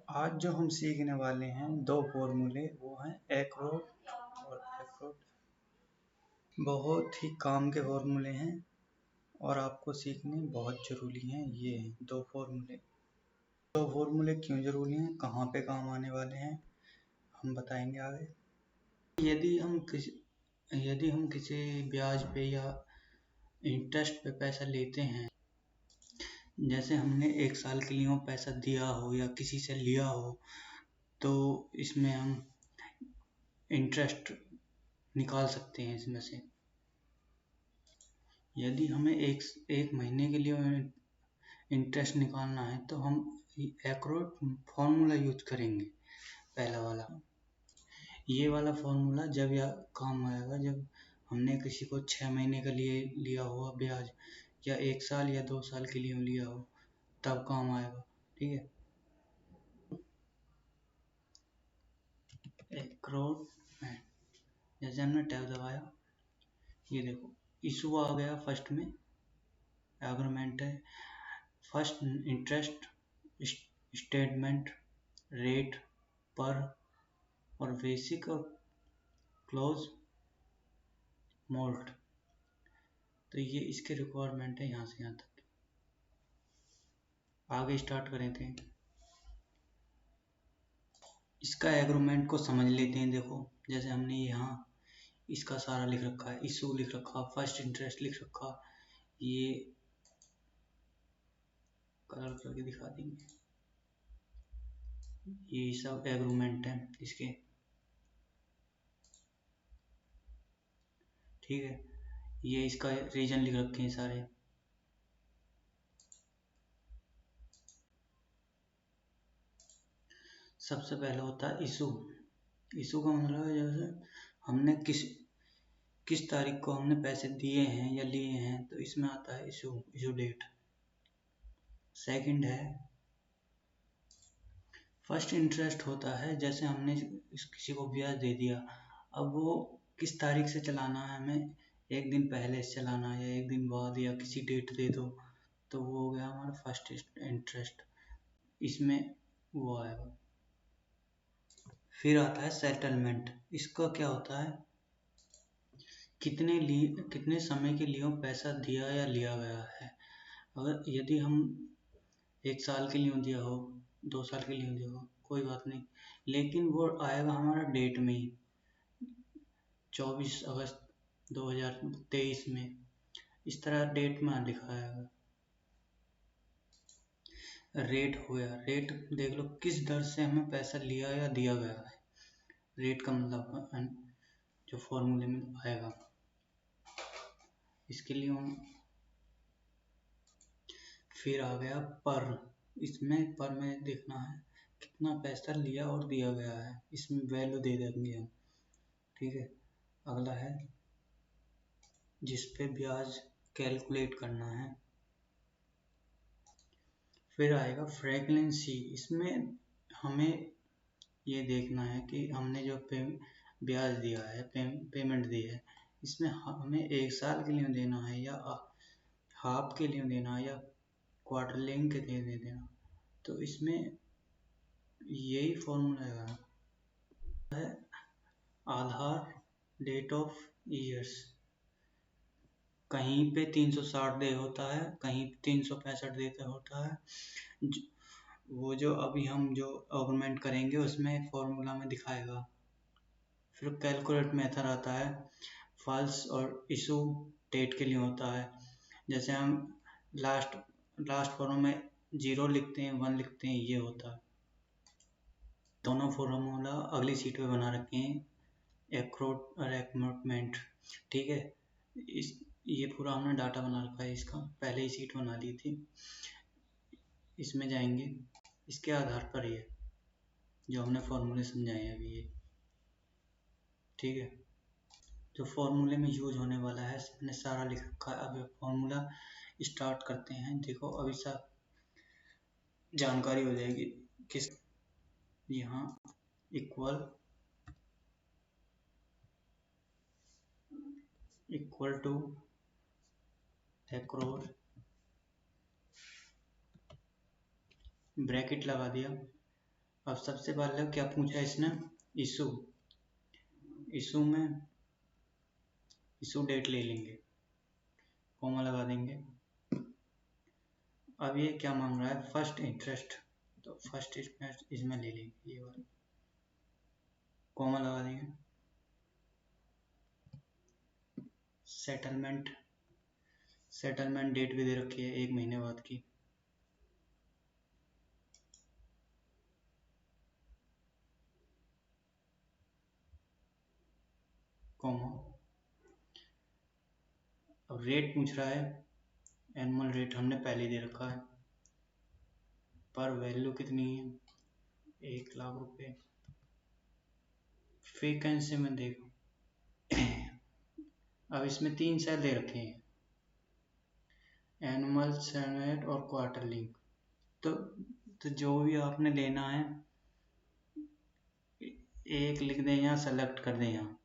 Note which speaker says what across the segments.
Speaker 1: आज जो हम सीखने वाले हैं दो फॉर्मूले वो हैं एक्रोट और एक्रोट। बहुत ही काम के फॉर्मूले हैं और आपको सीखने बहुत ज़रूरी हैं। ये हैं दो फॉर्मूले। दो फॉर्मूले क्यों ज़रूरी हैं, कहाँ पे काम आने वाले हैं, हम बताएंगे आगे। यदि हम किसी ब्याज पे या इंटरेस्ट पे पैसा लेते हैं, जैसे हमने 1 साल के लिए पैसा दिया हो या किसी से लिया हो, तो इसमें हम इंटरेस्ट निकाल सकते हैं इसमें से। यदि हमें एक महीने के लिए इंटरेस्ट निकालना है तो हम एक्रोट फॉर्मूला यूज करेंगे। पहला वाला, ये वाला फॉर्मूला जब यह काम आएगा जब हमने किसी को 6 महीने के लिए लिया हुआ ब्याज या 1 साल या 2 साल के लिए लिया हो, तब काम आएगा। ठीक है, एक्रोट में जैसे हमने टैब दबाया, ये देखो इशू आ गया। फर्स्ट में एग्रीमेंट है, फर्स्ट इंटरेस्ट स्टेटमेंट, रेट पर और बेसिक और क्लोज मोल्ट। तो ये इसके रिक्वायरमेंट है यहाँ से यहाँ तक। आगे स्टार्ट करें थे, इसका एग्रीमेंट को समझ लेते हैं। देखो जैसे हमने यहाँ इसका सारा लिख रखा है, इशू लिख रखा, फर्स्ट इंटरेस्ट लिख रखा, ये कलर करके दिखा देंगे। ये सब एग्रीमेंट है इसके। ठीक है, ये इसका रीजन लिख रखे हैं सारे। सबसे पहले होता है इशू। इशू का मतलब है जैसे हमने किस तारीख को हमने पैसे दिए हैं या लिए हैं, तो इसमें आता है इशू डेट। सेकंड है फर्स्ट इंटरेस्ट। होता है जैसे हमने किसी को ब्याज दे दिया, अब वो किस तारीख से चलाना है, हमें एक दिन पहले से चलाना है या एक दिन बाद या किसी डेट दे दो, तो वो हो गया हमारा फर्स्ट इंटरेस्ट। इसमें वो आएगा। फिर आता है सेटलमेंट। इसका क्या होता है, कितने समय के लिए पैसा दिया या लिया गया है। अगर यदि हम 1 साल के लिए दिया हो, 2 साल के लिए दिया हो, कोई बात नहीं, लेकिन वो आएगा हमारा डेट में ही 24 अगस्त 2023 में, इस तरह डेट में लिखा आएगा। रेट हो गया, रेट देख लो किस दर से हमें पैसा लिया या दिया गया है। रेट का मतलब जो फॉर्मूले में आएगा, इसके लिए हम। फिर आ गया पर। इसमें पर में देखना है कितना पैसा लिया और दिया गया है, इसमें वैल्यू दे देंगे हम। ठीक है, अगला है जिस पे ब्याज कैलकुलेट करना है। फिर आएगा फ्रीक्वेंसी। इसमें हमें ये देखना है कि हमने जो ब्याज दिया है, पेमेंट दी है, इसमें हमें 1 साल के लिए देना है या हाफ के लिए देना है या क्वार्टरलिंग के लिए देना। तो इसमें यही फॉर्मूला है आधार डेट ऑफ ईयर्स। कहीं पे 360 डे होता है, कहीं 365 डे होता है। वो जो अभी हम जो ऑगमेंट करेंगे उसमें फॉर्मूला में दिखाएगा। फिर कैलकुलेट मेथड आता है, फॉल्स और इशू डेट के लिए होता है। जैसे हम लास्ट फॉर्म में 0 लिखते हैं, 1 लिखते हैं, ये होता है। दोनों फॉर्मूला अगली सीट पे बना रखे हैं, एक्रोट और एक्मोटमेंट। ठीक है, ये पूरा हमने डाटा बना रखा है, इसका पहले ही सीट बना दी थी। इसमें जाएंगे, इसके आधार पर ये जो हमने फॉर्मूले समझाए अभी ये। ठीक है, जो फॉर्मूले में यूज होने वाला है मैंने सारा लिख रखा है। अब फॉर्मूला स्टार्ट करते हैं। देखो अभी सब जानकारी हो जाएगी किस। यहाँ इक्वल टू एक्रोट, ब्रैकेट लगा दिया। अब सबसे पहले क्या पूछा इसने, इशू। इशू में इशू डेट ले लेंगे, कॉमा लगा देंगे। अब ये क्या मांग रहा है, फर्स्ट इंटरेस्ट, तो फर्स्ट इंटरेस्ट इसमें ले लेंगे, ये वाला कॉमा लगा देंगे। सेटलमेंट डेट भी दे रखी है 1 महीने बाद की, कॉमा। अब रेट पूछ रहा है, एनुअल रेट हमने पहले दे रखा है, पर वैल्यू कितनी है, 1,00,000 रुपये। फ्रीक्वेंसी में देखो, अब इसमें 3 सेल दे रखे हैं, एनुअल, सेमेट और क्वार्टरली। तो जो भी आपने लेना है एक लिख दें, यहाँ सेलेक्ट कर दें, यहाँ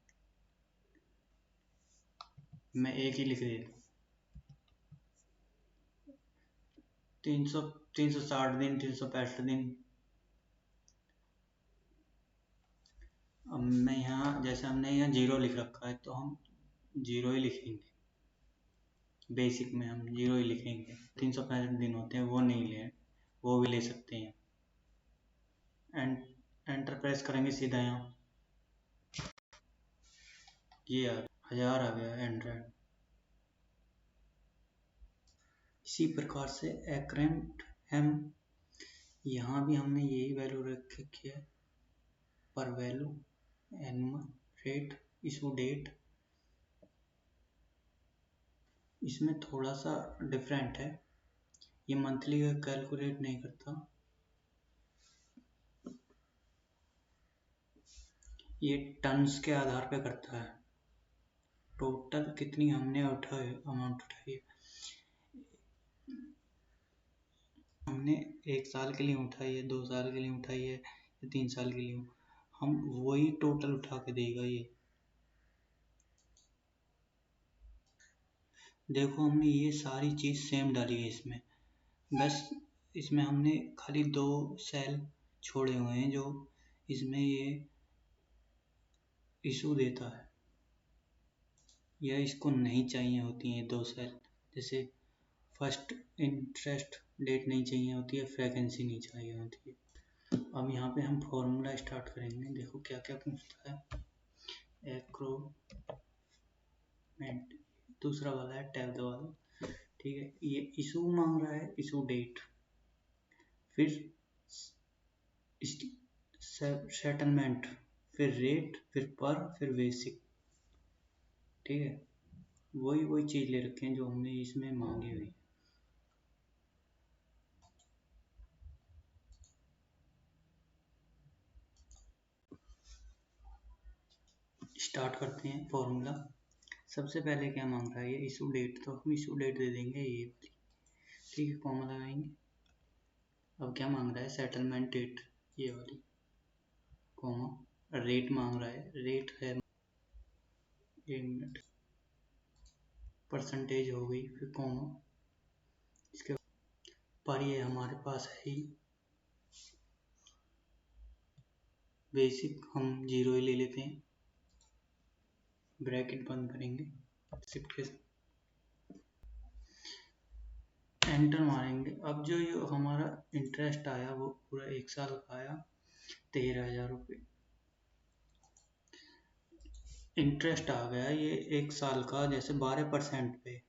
Speaker 1: मैं एक ही लिख देता हूँ। 360 दिन, 365 दिन। अब मैं यहाँ, जैसे हमने यहाँ 0 लिख रखा है तो हम 0 ही लिखेंगे, बेसिक में हम 0 ही लिखेंगे। 365 दिन होते हैं, वो नहीं ले, वो भी ले सकते हैं। एंटर प्रेस करेंगे सीधा, यहाँ ये 1000 आ गया एंड्रॉइड। इसी प्रकार से एक्रेंट हम, यहाँ भी हमने यही वैल्यू रख रखी है, par value, annual rate, issue date. इसमें थोड़ा सा डिफरेंट है, ये मंथली का कैलकुलेट नहीं करता, ये टन्स के आधार पे करता है। टोटल कितनी हमने अमाउंट उठाई है, हमने 1 साल के लिए उठाई है, 2 साल के लिए उठाई है, या 3 साल के लिए, हम वही टोटल उठा के देगा ये। देखो हमने ये सारी चीज़ सेम डाली है इसमें, बस इसमें हमने खाली 2 सेल छोड़े हुए हैं जो इसमें ये इशू देता है, या इसको नहीं चाहिए होती हैं 2 सेल, जैसे फर्स्ट इंटरेस्ट डेट नहीं चाहिए होती है, फ्रीक्वेंसी नहीं चाहिए होती है। अब यहाँ पे हम फॉर्मूला स्टार्ट करेंगे, देखो क्या क्या पूछता है। एक्रोमेंट, दूसरा वाला है टैब वाला, ठीक है। ये इशू मांग रहा है, इशू डेट, फिर सेटलमेंट, फिर रेट, फिर पर, फिर बेसिक, ठीक है। वही चीज़ ले रखे हैं जो हमने इसमें मांगी हुई। स्टार्ट करते हैं फॉर्मूला। सबसे पहले क्या मांग रहा है, ये इशू डेट, तो हम इशू डेट दे देंगे ये वाली, ठीक है, कॉमा लगाएंगे। अब क्या मांग रहा है, सेटलमेंट डेट, ये वाली, कॉमा। रेट मांग रहा है, रेट है 1 मिनट, परसेंटेज हो गई, फिर कॉमा, इसके पर ये हमारे पास है ही, बेसिक हम 0 ही ले लेते हैं, ब्रैकेट बंद करेंगे, शिफ्ट के एंटर मारेंगे। अब जो ये हमारा इंटरेस्ट आया वो पूरा 1 साल का आया, 13,000 रुपये इंटरेस्ट आ गया, ये 1 साल का, जैसे 12% पे